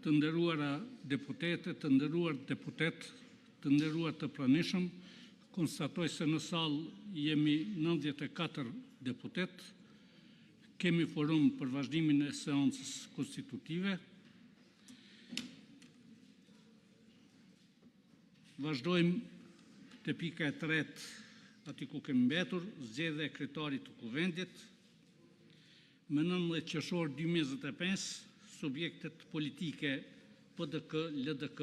të nderuara deputete, të nderuar deputet, të nderuar të pranishëm, konstatoj se në salë jemi 94 deputet, kemi forum për vazhdimin e seancës konstitutive. Vazhdojmë të pika e tretë ati ku kemi mbetur, zgjedhja e kryetarit të kuvendit. Më 19 qershor 2025, subjektet politike PDK, LDK,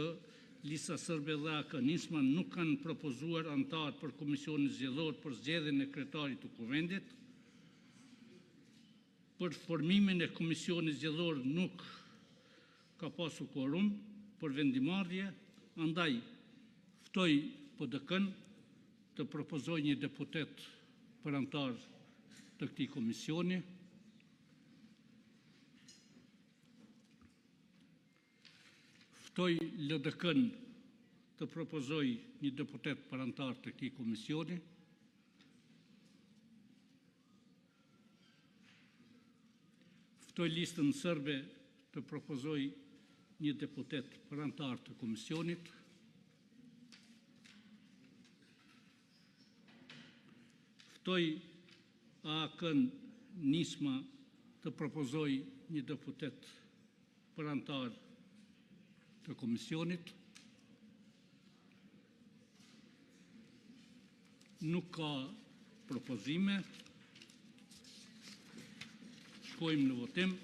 Lista Sërbe dhe AK-Nisma nuk kanë propozuar antar për Komisionin Zgjedhor për zgjedhjen e kryetarit të kuvendit. Për formimin e Komisionit Zgjedhor nuk ka pasur quorum për vendimarrje, andaj ftoj PDK-n të propozoj një deputet për antar të këtij komisioni. Ftoj LDK-n të propozoj një deputet për antar të këtij komisioni. Ftoj Listën Sërbe të propozoj një deputet për antar të komisionit. Ftoj AK-n Nisma të propozoj një deputet për antar të komisionit. Nuk ka propozime. Shkojmë në votim.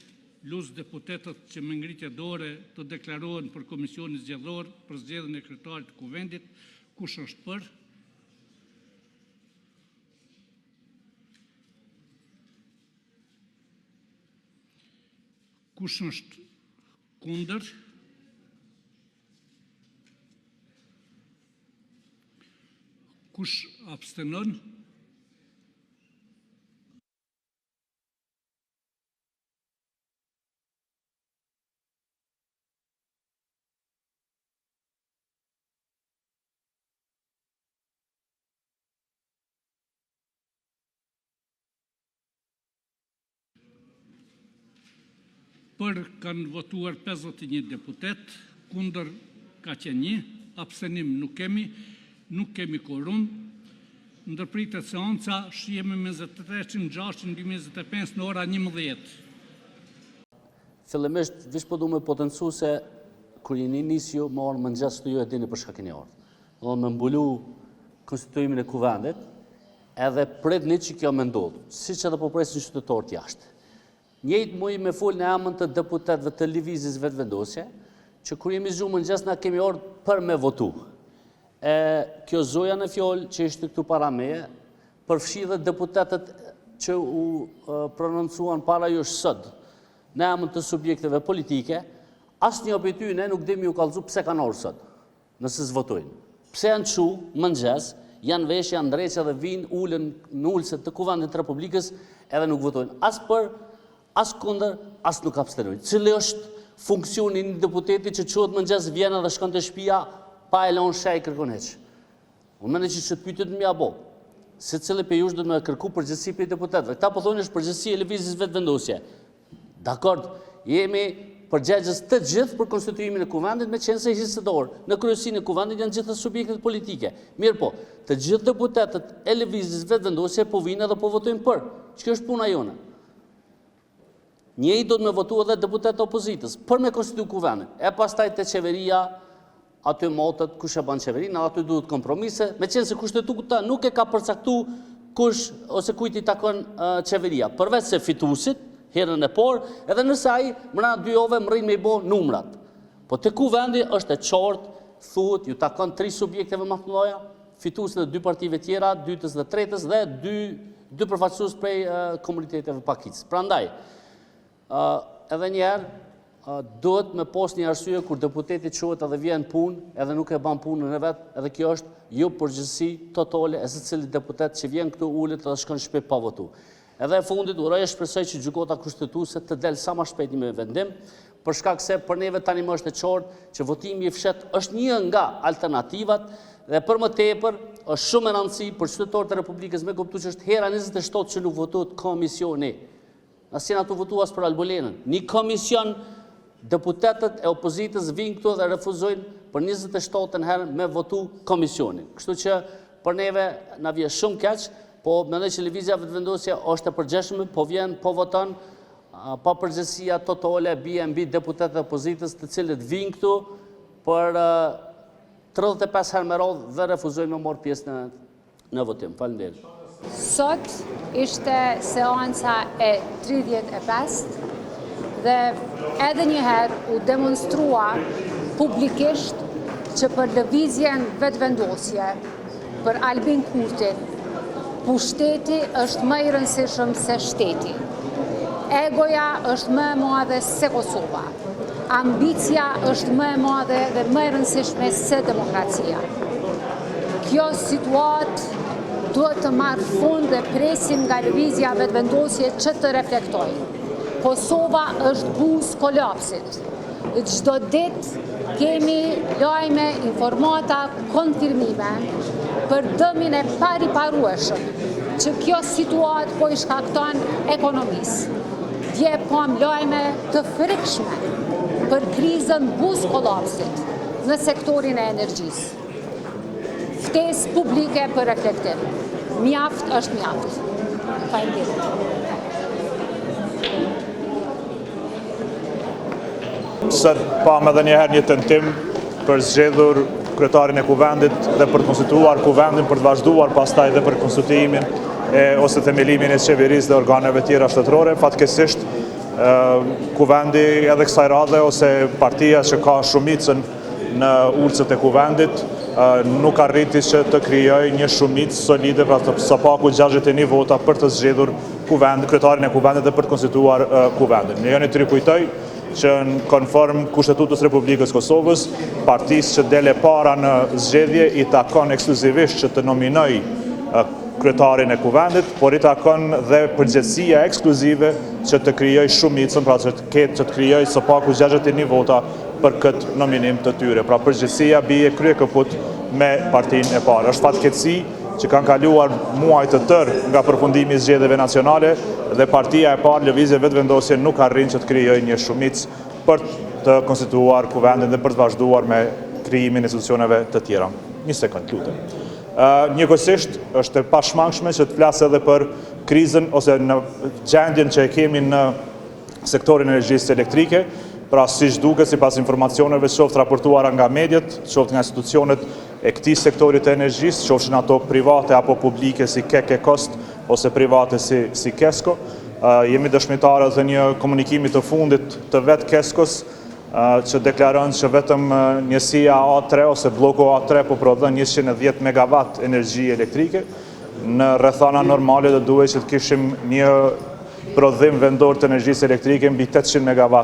Lus deputetët që me ngritje dore të deklarohen për Komisionin Zgjedhor për zgjedhjen e kryetarit të kuvendit. Kush është për? Kush është kundër? Kush abstenon? Për kanë votuar 51 deputet, kundër ka qenë 1, abstenim nuk kemi quorum. Ndërpritet seanca shihemi me 23/6/2025 në ora 11. Fillimisht, vish po du me potencu se kur jeni nisju më orë mëngjes të ju e dini për shkakin e orë. Do me mbulu konstituimin e kuvendit, edhe predni që kjo me ndodhë, si që edhe po presin qytetarët jashtë. Njëjtë muj me full në emën të deputetëve të lëvizjes vetëvendosje, që kur jemi zgjuar mëngjes na kemi orë për me votu. Kjo zoja në fjollë që ishte këtu para meje, përfshi dhe deputetët që u prononcuan para jush sot në emën të subjekteve politike, asë një për tyne nuk dimi u kallëzu pse kanë orë sot, nëse s'votojnë. Pse janë qu mëngjes, janë veshë, janë dreqë dhe vinë ullën në ullëset të kuvendit të Republikës edhe nuk votojnë. Asë për, asë kunder, asë nuk abstenojnë. Cili është funksioni një deputeti që quhet mëngjes vjena dhe shkon të shtëpia pa e lënë shej kërkon heq. Unë mendoj që pyetjet më apo. Se cili për jush do të më kërku përgjegjësi për deputetëve. Këta po thonë është përgjegjësi e lëvizjes vetëvendosje. Dakord, jemi përgjegjës të gjithë për konstituimin e kuvendit me qenë se histor. Në kryesinë e kuvendit janë gjithë subjektet politike. Mirë po, të gjithë deputetët e lëvizjes vetëvendosje po vinë dhe po votojnë për. Ç'kjo është puna jone? Njëri do të me votu edhe deputetë opozitës, për me konstitu kuvendin. E pastaj të qeveria, aty motët, kush e ban qeverinë, aty duhet kompromise, me qenë se kushtetuta nuk e ka përcaktu kush ose kujt i takon qeveria. Përveç se fitusit, herën e por, edhe nëse ai mrena 2 ove mrin me i bo numrat. Po të kuvendi është e qartë, thuhet, ju takon 3 subjekteve më të mëdha, fituesit dhe 2 partive tjera, 2-tës dhe 3-tës dhe 2 përfaqësues prej komuniteteve pakicës. Prandaj, edhe njerë, duhet me pos një arsye kur deputeti quhet edhe vjen punë, edhe nuk e ban punën e vetë, edhe kjo është jo përgjegjësi totale e secili deputet që vjen këtu ulet dhe shkon shtëpi pa votu. Edhe e fundit uroj shpresoj që gjykata kushtetuese të del sa më shpejt me vendim, për shkak se për neve tani më është e qartë që votimi i fshet është një nga alternativat dhe për më tepër është shumë e rëndësishme për qytetarët e Republikës me kuptuar që është hera 27 që nuk votohet komisioni. Asnjë atu votuas për Albolenën. Një komision deputetët e opozitës vinë këtu dhe refuzojnë për 27 herë me votu komisionin. Kështu që për neve na vjen shumë keq, po mendoj që lëvizja vetëvendosje është e përgjithshme, po vjen, po voton, pa përgjegjësia totale bie mbi deputetët e opozitës, të cilët vinë këtu për 35 herë me radhë dhe refuzojnë me marrë pjesë në votim. Faleminderit. Sot ishte seanca e 35 dhe edhe njëherë u demonstrua publikisht që për lëvizjen vetëvendosje, për Albin Kurtin, pushteti është më i rëndësishëm se shteti. Egoja është më e madhe se Kosova. Ambicia është më e madhe dhe më e rëndësishme se demokracia. Kjo situatë duhet të marrë fund dhe presim nga lëvizja vetëvendosje që të reflektojë. Kosova është buzë kolapsit. Çdo ditë kemi lajme, informata, konfirmime për dëmin e pariparueshëm që kjo situatë po i shkakton ekonomisë. Dje pam lajme të frikshme për krizën buzë kolapsit në sektorin e energjisë. Ftesë publike për reflektim. Mjaft është mjaft. Faleminderit. Sot pam edhe njëherë një tentim për zgjedhur kryetarin e kuvendit dhe për të konstituar kuvendin, për të vazhduar pastaj dhe për konstituimin ose themelimin e qeverisë dhe organeve tjera shtetërore. Fatkeqësisht kuvendi edhe kësaj radhe ose partia që ka shumicën në urcët e kuvendit nuk arriti që të krijojë një shumicë solide, pra sa paku 61 vota për të zgjedhur kryetarin e kuvendit dhe për të konstituar kuvendin. Lejoni të rikujtoj që në konform Kushtetutës Republikës Kosovës, partisë që dele para në zgjedhje i takon ekskluzivisht që të nominoj kryetarin e kuvendit, por i takon dhe përgjegjësia ekskluzive që të krijoj shumicën, pra që të krijoj së paku 61 vota për këtë nominim të tyre. Pra përgjegjësia bie krye këput me partinë e parë. Është fatkeqësi që kanë kaluar muaj të tërë nga përfundimi i zgjedhjeve nacionale dhe partia e parë lëvizje vetëvendosje nuk arrin që të krijojë një shumicë për të konstituar kuvendin dhe për të vazhduar me krijimin e institucioneve të tjera. Një sekond, lutem. Njëkohësisht është e pashmangshme që të flas edhe për krizën ose në gjendjen që e kemi në sektorin e energjisë elektrike. Pra siç duket sipas informacioneve qoftë raportuara nga mediat, qoftë nga institucionet e këtij sektorit të energjisë, qofshin ato private apo publike si Kekekost ose private si Kesko. Jemi dëshmitarë të një komunikimi të fundit të vetë Keskos që deklaron që vetëm njësia A3 ose bloku A3 po prodhon 110 MW energji elektrike. Në rrethana normale do duhej që të kishim një prodhim vendor të energjisë elektrike mbi 800 MW.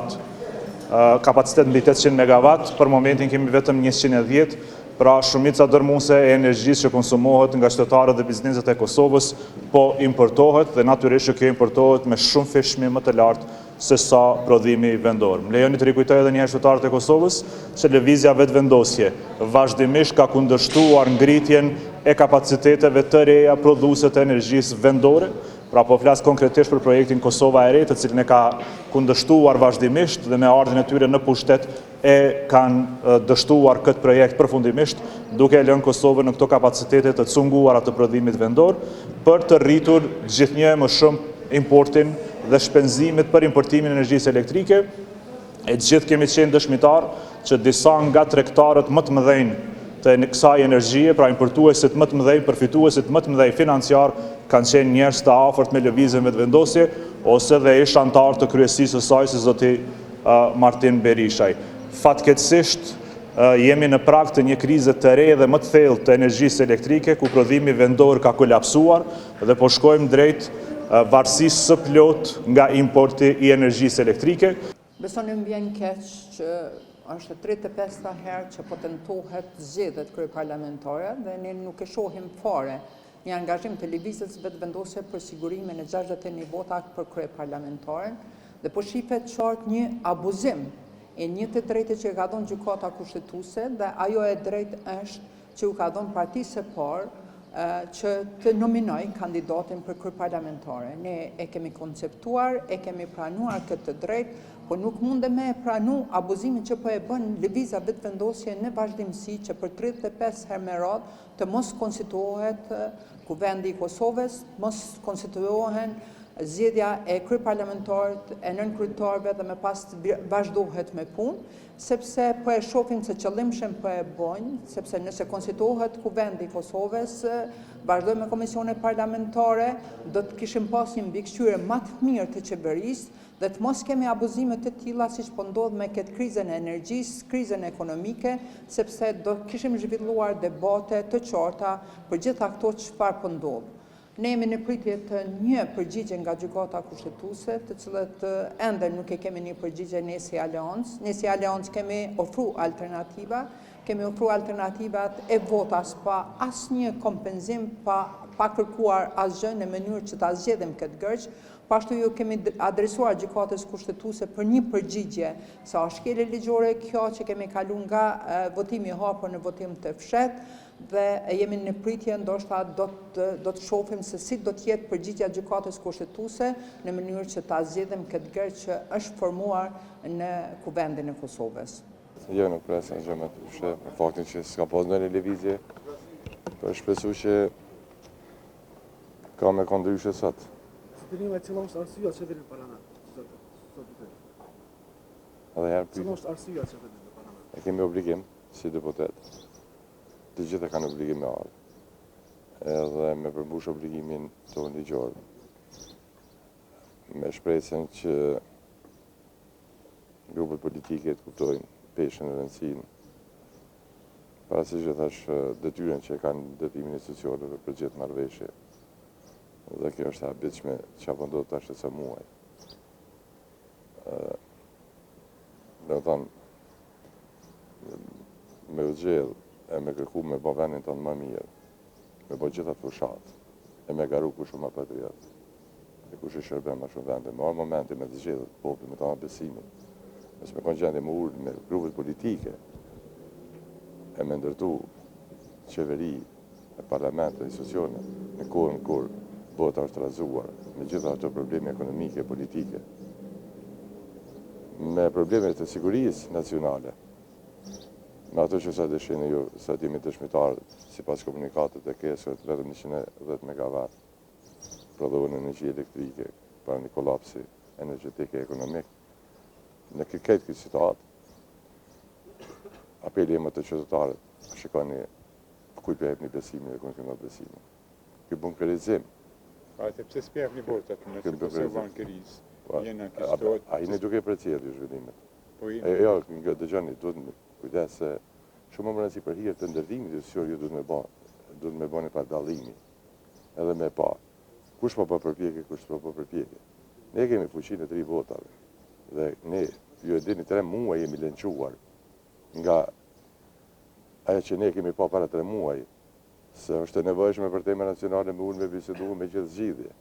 Kapacitet mbi 800 MW, për momentin kemi vetëm 110, pra shumica dërmuese e energjisë që konsumohet nga qytetarët dhe bizneset e Kosovës po importohet dhe natyrisht që kjo importohet me shumë fishmi më të lartë se sa prodhimi vendor. Më lejoni të rikujtoj edhe një herë qytetarët e Kosovës që lëvizja vetëvendosje vazhdimisht ka kundërshtuar ngritjen e kapaciteteve të reja prodhuese të energjisë vendore. Pra po flas konkretisht për projektin Kosova e Re, të cilin e ka kundërshtuar vazhdimisht dhe me ardhin e tyre në pushtet e kanë dështuar këtë projekt përfundimisht, duke lënë Kosovën në këto kapacitete të cunguara të prodhimit vendor për të rritur gjithnjë më shumë importin dhe shpenzimet për importimin e energjisë elektrike. E gjithë kemi qenë dëshmitar që disa nga tregtarët më të mëdhenj të kësaj energjie, pra importuesit më të mëdhenj, përfituesit më të mëdhenj financiar, kanë qenë njerëz të afërt me lëvizjen vetëvendosje ose dhe ish antar të kryesisë së saj si zoti Martin Berishaj. Fatkeqësisht jemi në prag të një krize të re dhe më të thellë të energjisë elektrike, ku prodhimi vendor ka kolapsuar dhe po shkojmë drejt varësisë së plot nga importi i energjisë elektrike. Besoni më vjen keq që është 35 herë që po tentohet zgjedhjet kryeparlamentare dhe ne nuk e shohim fare një angazhim të lëvizjes vetëvendosje për sigurimin e 61 vota për kryeparlamentaren dhe po shifet qartë një abuzim e një të drejtë që ka dhënë gjykata kushtetuese dhe ajo e drejtë është që u ka dhënë partisë së parë që të nominoj kandidatin për kryeparlamentare. Ne e kemi konceptuar, e kemi pranuar këtë drejtë, po nuk mundem me pranu abuzimin që po e bën lëviza vetëvendosje në vazhdimsi që për 35 herë me radhë të mos konstituohet Kuvendi i Kosovës, mos konstituohen zgjedhja e kryeparlamentarit, e nënkryetarëve dhe më pas vazhdohet me punë, sepse po e shohim se qëllimshëm po e bojnë, sepse nëse konstituohet Kuvendi i Kosovës, vazhdojmë me komisione parlamentare, do të kishim pas një mbikëqyrje më të mirë të qeverisë dhe të mos kemi abuzime të tilla siç po ndodh me këtë krizën e energjisë, krizën ekonomike, sepse do kishim zhvilluar debate të qarta për gjitha këto çfarë po ndodh. Ne jemi në pritje të një përgjigje nga gjykata kushtetuese, të cilët ende nuk e kemi një përgjigje ne si Aleancë. Ne si Aleancë kemi ofruar alternativa, kemi ofruar alternativat e votas pa asnjë kompenzim, pa kërkuar asgjë në mënyrë që ta zgjedhim këtë gërç. Pashtu ju kemi adresuar gjykatës kushtetuese për një përgjigje, sa është shkelje ligjore kjo që kemi kaluar nga votimi i hapur në votim të fshehtë, dhe jemi në pritje ndoshta do të shohim se si do të jetë përgjigjja gjykatës kushtetuese në mënyrë që ta zgjedhim këtë gërç që është formuar në Kuvendin e Kosovës. Jo, nuk presë në gjëmë të shë, në faktin që s'ka pas në një levizje, për shpesu që ka me kondryshe sot. Dërime, cila është arsyeja që vjen në parlament? Edhe herë Cila pyet. është arsyeja që vjen në parlament? E kemi obligim, si deputet, të gjitha kanë obligim me ardhë, edhe me përmbush obligimin tonë ligjor, me shpresën që grupet politike të kuptojnë peshën e rëndësinë, parasysh që thash detyren që kanë ndërtimin institucioneve për gjithë marrëveshje. Dhe kjo është e habitshme që apo ndodh tash sa muaj. Do të thonë, me u zgjedh e me kërku me bë vendin tonë më mirë, me bë gjitha fushat, e me garu kush është më patriot, e kush i shërben më shumë vende, me orë momenti me të zgjedhë popullit, me të anë besimin, nësë me konë gjendje më urë me grupet politike, e me ndërtu qeveri, e parlament, e institucione, në kohën kur bota është razuar, me gjitha ato probleme ekonomike, politike, me probleme të sigurisë nacionale, me ato që sa dëshinë ju, sa t'jemi dëshmitarë, si pas komunikatet e kesët, vetëm 110 MW, prodhohen energji elektrike, para një kolapsi energetike e ekonomik. Në këtë këtë situatë, apeli e më të qytetarët, shikoni kuj për një besimin dhe kënë kënë besimin. Këtë bunkerizim. Ate pse s'pjef një botat, nëse përse vanë këriz, jena kështot... A jeni duke për cilë zhvillimet? Po Jo, dëgjoni, duhet me kujdes se shumë më rëndësi për hirë të ndërtimit të sërë ju duhet me bani pa dallimi, edhe me pa. Kush po përpjekje, kush po përpjekje. Ne kemi fuqinë e 3 votave, dhe ne, ju e dini 3 muaj jemi lënquar nga ajo që ne kemi pa para 3 muaj, se është e nevojshme për tema nacionale me unë me bisedu me gjithë zgjidhje.